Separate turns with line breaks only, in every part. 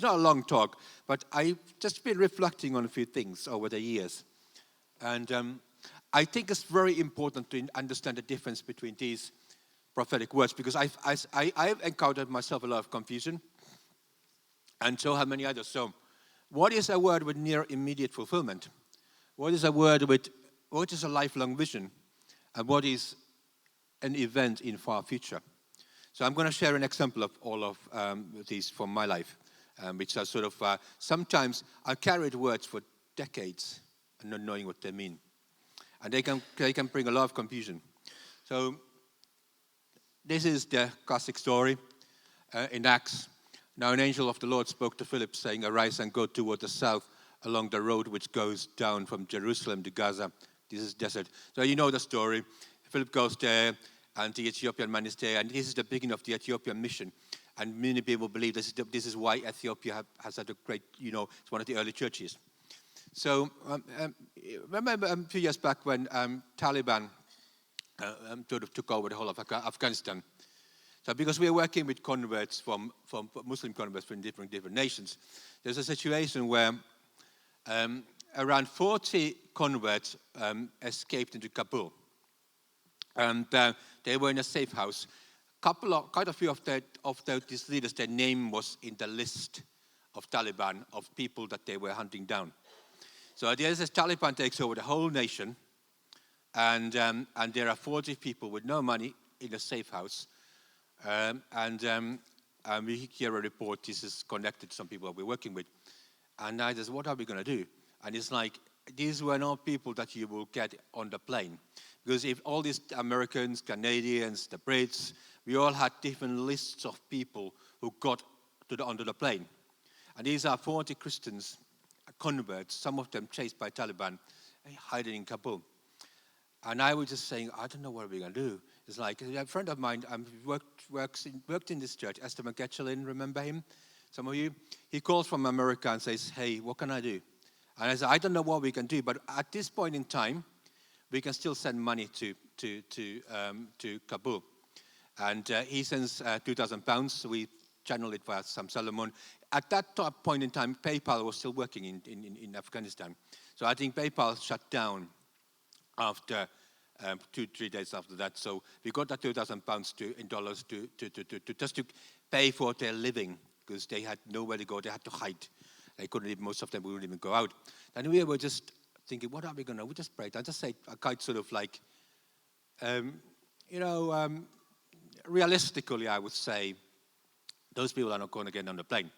not a long talk, but I've just been reflecting on a few things over the years. And I think it's very important to understand the difference between these prophetic words, because I've encountered myself a lot of confusion, and so have many others. So what is a word with near immediate fulfillment? What is a lifelong vision? And what is an event in far future? So I'm going to share an example of all of these from my life, which are sort of, sometimes I carried words for decades and not knowing what they mean. And they can bring a lot of confusion. So this is the classic story in Acts. Now an angel of the Lord spoke to Philip, saying, "Arise and go toward the south along the road which goes down from Jerusalem to Gaza." This is desert. So you know the story. Philip goes there, and the Ethiopian man is there, and this is the beginning of the Ethiopian mission. And many people believe this is why Ethiopia has had a great, it's one of the early churches. So remember a few years back when Taliban sort of took over the whole of Afghanistan. So because we are working with converts from Muslim converts from different nations, there's a situation where around 40 converts escaped into Kabul. And they were in a safe house. Quite a few of these leaders, their name was in the list of Taliban, of people that they were hunting down. So at the end, Taliban takes over the whole nation, and there are 40 people with no money in a safe house. And we hear a report, this is connected to some people that we're working with. And I said, what are we going to do? And it's like, these were not people that you will get on the plane. Because if all these Americans, Canadians, the Brits, we all had different lists of people who got onto the plane. And these are 40 Christians, converts, some of them chased by Taliban, hiding in Kabul. And I was just saying, I don't know what we're going to do. It's like a friend of mine worked in this church, Esther McGetchelin, remember him? Some of you? He calls from America and says, "Hey, what can I do?" And I said, I don't know what we can do, but at this point in time, we can still send money to Kabul. And he sends £2,000. So we channel it via Sam Solomon. At that point in time, PayPal was still working in Afghanistan. So I think PayPal shut down after 2-3 days after that. So we got that £2,000 in dollars to just to pay for their living, because they had nowhere to go. They had to hide. They couldn't even, most of them wouldn't even go out. And we were just thinking, what are we going to do? We just prayed. I just say, I quite sort of like, realistically, I would say, those people are not going to get on the plane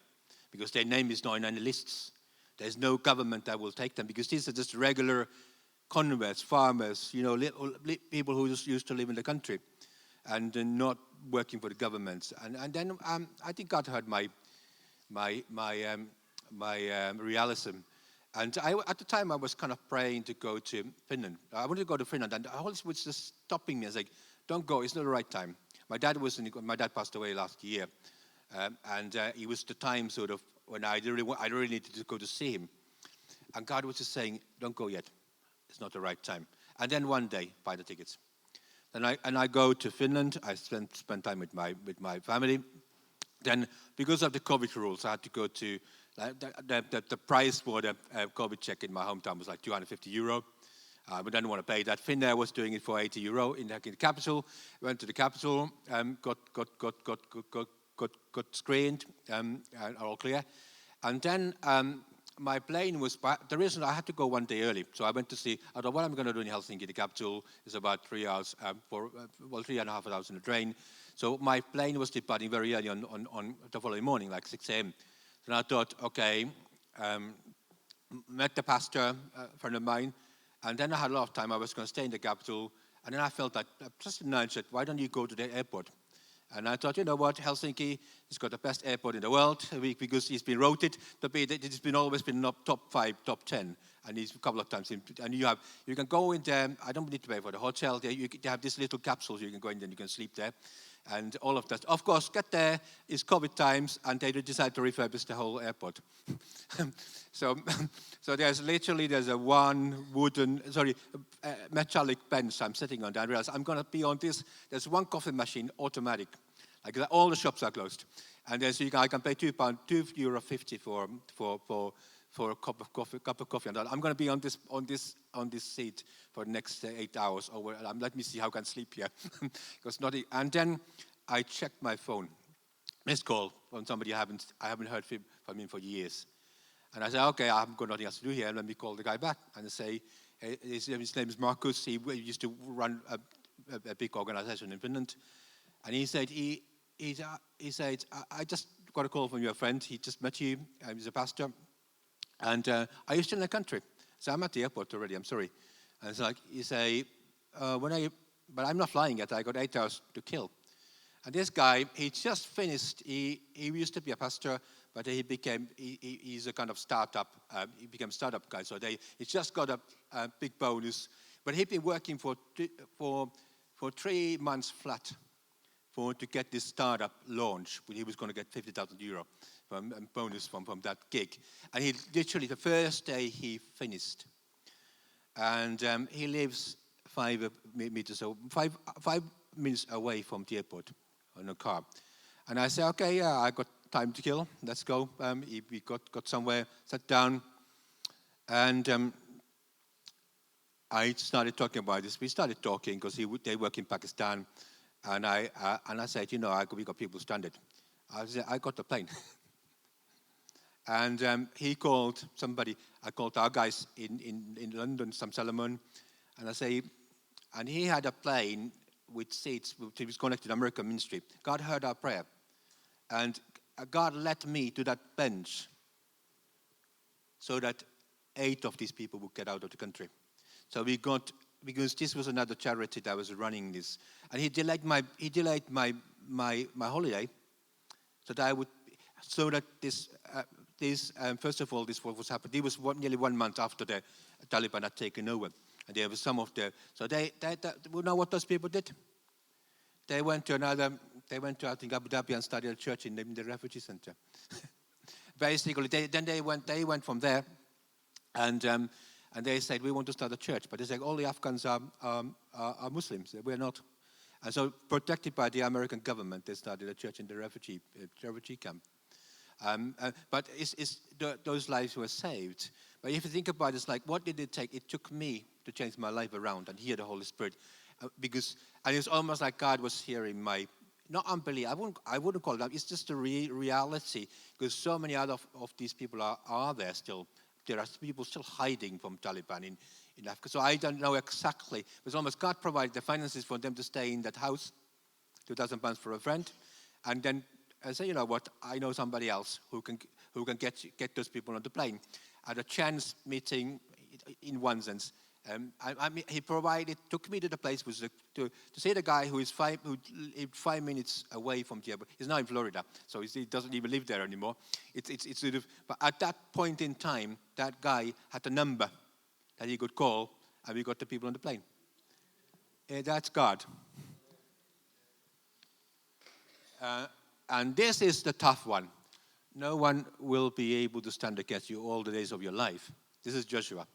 because their name is not in any lists. There's no government that will take them because these are just regular converts, farmers, people who just used to live in the country and not working for the governments. And then I think God heard my realism. And at the time, I was kind of praying to go to Finland. I wanted to go to Finland, and the Holy Spirit was just stopping me. I was like, don't go, it's not the right time. My dad passed away last year, and it was the time sort of when I really needed to go to see him. And God was just saying, don't go yet. It's not the right time. And then one day, buy the tickets. And I go to Finland. I spend time with my family. Then, because of the COVID rules, I had to go to the price for the COVID check in my hometown was like €250. But I didn't want to pay that. Finnair was doing it for €80 in the capital. Went to the capital, got screened, and all clear. And then my plane was, the reason I had to go one day early. So I went to see, I thought, what I'm going to do in Helsinki, the capital, is about 3 hours, 3.5 hours on the train. So my plane was departing very early on the following morning, like 6 a.m. And I thought, okay, met the pastor, a friend of mine, and then I had a lot of time. I was going to stay in the capital, and then I felt like, just a nudge, why don't you go to the airport? And I thought, you know what, Helsinki has got the best airport in the world because it's been rated to be, it's been always been top 5, top 10, and it's a couple of times. And you can go in there. I don't need to pay for the hotel. They have these little capsules you can go in there and you can sleep there. And all of that. Of course, get there, it's COVID times, and they decide to refurbish the whole airport. So there's a metallic bench I'm sitting on. I realize I'm going to be on this. There's one coffee machine, automatic. Like all the shops are closed. And then so I can pay €2.50 for a cup of coffee. And I'm going to be on this seat for the next 8 hours. Or let me see how I can sleep here. Because and then I checked my phone. Missed call from somebody I haven't heard from him for years. And I said, okay, I haven't got nothing else to do here. Let me call the guy back and say, hey, his name is Marcus. He used to run a big organization in Finland. And he said, I just got a call from your friend. He just met you. He's a pastor. And are you still in the country? So I'm at the airport already. I'm sorry. And it's like, you say, but I'm not flying yet. I got 8 hours to kill. And this guy, he just finished. He used to be a pastor, but he's a kind of startup. He became a startup guy. So he just got a big bonus. But he'd been working for 3 months flat to get this startup launch. He was going to get €50,000 bonus from that gig. And he literally, the first day he finished. And he lives 5 minutes away from the airport on a car. And I said, okay, yeah, I got time to kill. Let's go. We got somewhere, sat down. And I started talking about this. We started talking because they work in Pakistan. And I said, we got people stranded. I said, I got the plane. And he called somebody. I called our guys in London, Sam Solomon. And I say, and he had a plane with seats. He was connected to the American ministry. God heard our prayer. And God led me to that bench so that 8 of these people would get out of the country. So because this was another charity that was running this. And he delayed my holiday so that this first of all, this was happened. It was nearly 1 month after the Taliban had taken over. And there was some of so they you know what those people did? They went to I think Abu Dhabi and started a church in the refugee center. Basically, they went from there, and they said, we want to start a church. But they said, all the Afghans are Muslims. We're not. And so, protected by the American government, they started a church in the refugee camp. But those lives were saved. But if you think about it, it's like, what did it take? It took me to change my life around and hear the Holy Spirit. And it's almost like God was hearing not unbelief. I wouldn't call it that. It's just a reality. Because so many other of these people are there still. There are people still hiding from Taliban in Africa. So I don't know exactly. It's almost God provided the finances for them to stay in that house, £2,000 for a friend. And then I say, you know what, I know somebody else who can get those people on the plane. At a chance meeting, in one sense, he took me to the place to see the guy who lived 5 minutes away from the airport. He's now in Florida, so he doesn't even live there anymore. It's sort of, but at that point in time, that guy had a number that he could call, and we got the people on the plane. That's God. And this is the tough one. No one will be able to stand against you all the days of your life. This is Joshua.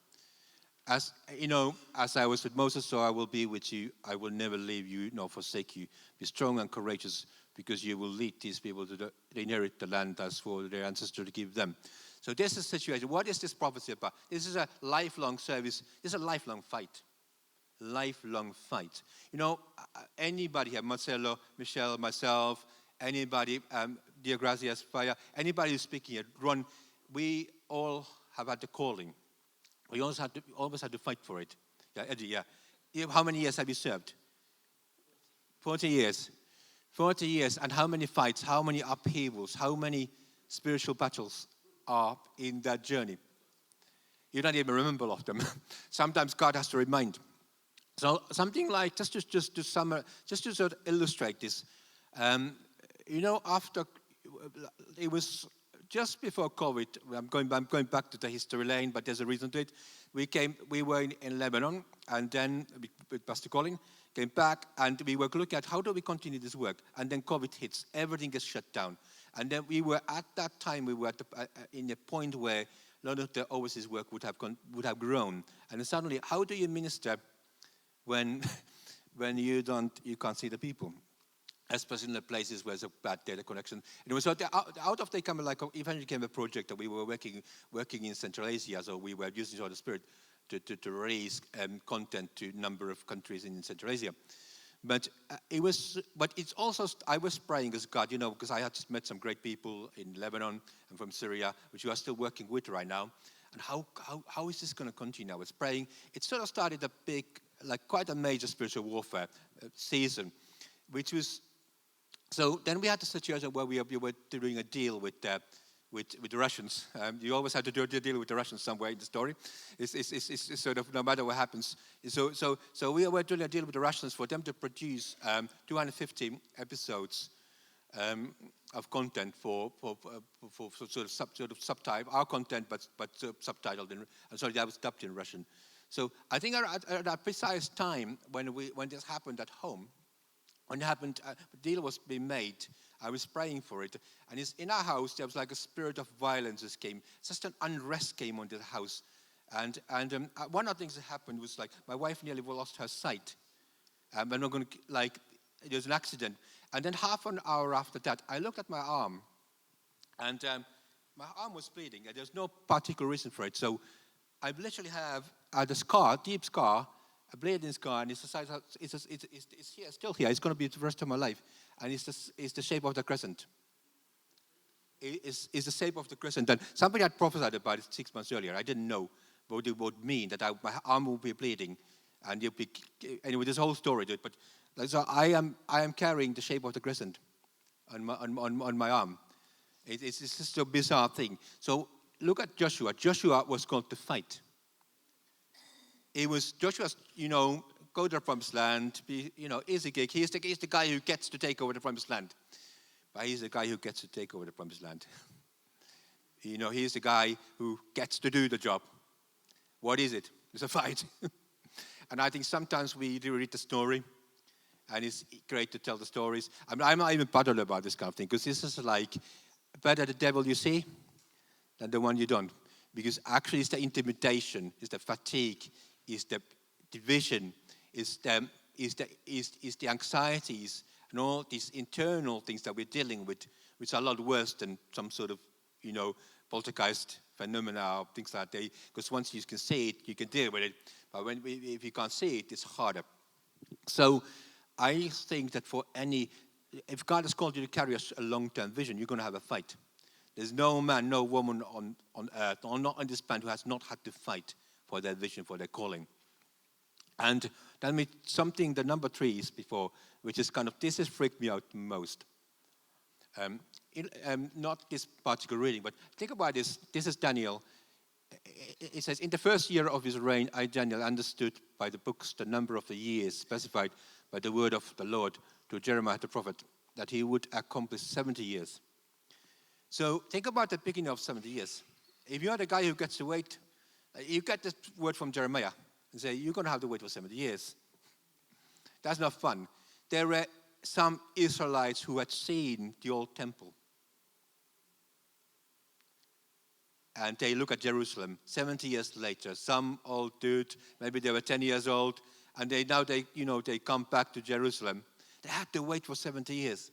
As you know, as I was with Moses, so I will be with you. I will never leave you nor forsake you. Be strong and courageous, because you will lead these people to inherit the land as for their ancestors to give them. So this is the situation. What is this prophecy about? This is a lifelong service. This is a lifelong fight. Lifelong fight. You know, anybody here, Marcelo, Michelle, myself, anybody, Dear Gracias, Fire, anybody who's speaking here, Ron, we all have had the calling. We always had to fight for it. Yeah, Eddie, yeah. How many years have you served? 40 years. 40 years. And how many fights, how many upheavals, how many spiritual battles are in that journey? You don't even remember all of them. Sometimes God has to remind. So something like, just to sort of illustrate this. You know, after, it was just before COVID, I'm going back to the history lane, but there's a reason to it. We were in Lebanon, and then with Pastor Colin, came back, and we were looking at how do we continue this work. And then COVID hits, everything gets shut down. And then at that time, we were in a point where a lot of the overseas work would have grown. And then suddenly, how do you minister when you can't see the people? especially in the places where there's a bad data connection. Anyway, so out of the kind of like eventually came a project that we were working in Central Asia, so we were using sort of spirit to release content to a number of countries in Central Asia. But it's also, I was praying as God, because I had just met some great people in Lebanon and from Syria, which we are still working with right now. And how is this going to continue? I was praying. It sort of started a big, like quite a major spiritual warfare season, which was, so then we had the situation where we were doing a deal with the Russians. You always have to do a deal with the Russians somewhere in the story. It's sort of no matter what happens. So we were doing a deal with the Russians for them to produce 250 episodes of content for sort of subtype our content, but subtitled in. Sorry, that was dubbed in Russian. So I think at that precise time when this happened at home, when it happened, the deal was being made. I was praying for it, and in our house there was like a spirit of violence that came. Just an unrest came onto the house, and one of the things that happened was like my wife nearly lost her sight. And we're going to like there was an accident, and then half an hour after that, I looked at my arm, and my arm was bleeding, and there's no particular reason for it. So I literally have a scar, deep scar. A bleeding scar, and it's the size. It's here, still here. It's going to be the rest of my life, and it's the shape of the crescent. It's the shape of the crescent. And somebody had prophesied about it 6 months earlier. I didn't know what it would mean that my arm would be bleeding, and you'll be anyway. There's a whole story to it, but so I am carrying the shape of the crescent on my arm. It's just a bizarre thing. So look at Joshua. Joshua was called to fight. It was Joshua's, go to the promised land, be, easy gig. He's the guy who gets to take over the promised land. But he's the guy who gets to take over the promised land. He's the guy who gets to do the job. What is it? It's a fight. And I think sometimes we do read the story, and it's great to tell the stories. I'm not even bothered about this kind of thing, because this is like, better the devil you see than the one you don't. Because actually it's the intimidation, it's the fatigue, is the division, is the anxieties and all these internal things that we're dealing with, which are a lot worse than some sort of, poltergeist phenomena or things like that. Because once you can see it, you can deal with it. But if you can't see it, it's harder. So I think that if God has called you to carry a long-term vision, you're going to have a fight. There's no man, no woman on earth, or not on this planet, who has not had to fight for their vision, for their calling. And tell me something, the number 3 is before, which is kind of, this has freaked me out most. Not this particular reading, but think about this. This is Daniel. It says, in the first year of his reign, I, Daniel, understood by the books the number of the years specified by the word of the Lord to Jeremiah the prophet, that he would accomplish 70 years. So think about the beginning of 70 years. If you're the guy who gets to wait, you get this word from Jeremiah and say, you're going to have to wait for 70 years. That's not fun. There were some Israelites who had seen the old temple. And they look at Jerusalem 70 years later. Some old dude, maybe they were 10 years old, and they come back to Jerusalem. They had to wait for 70 years.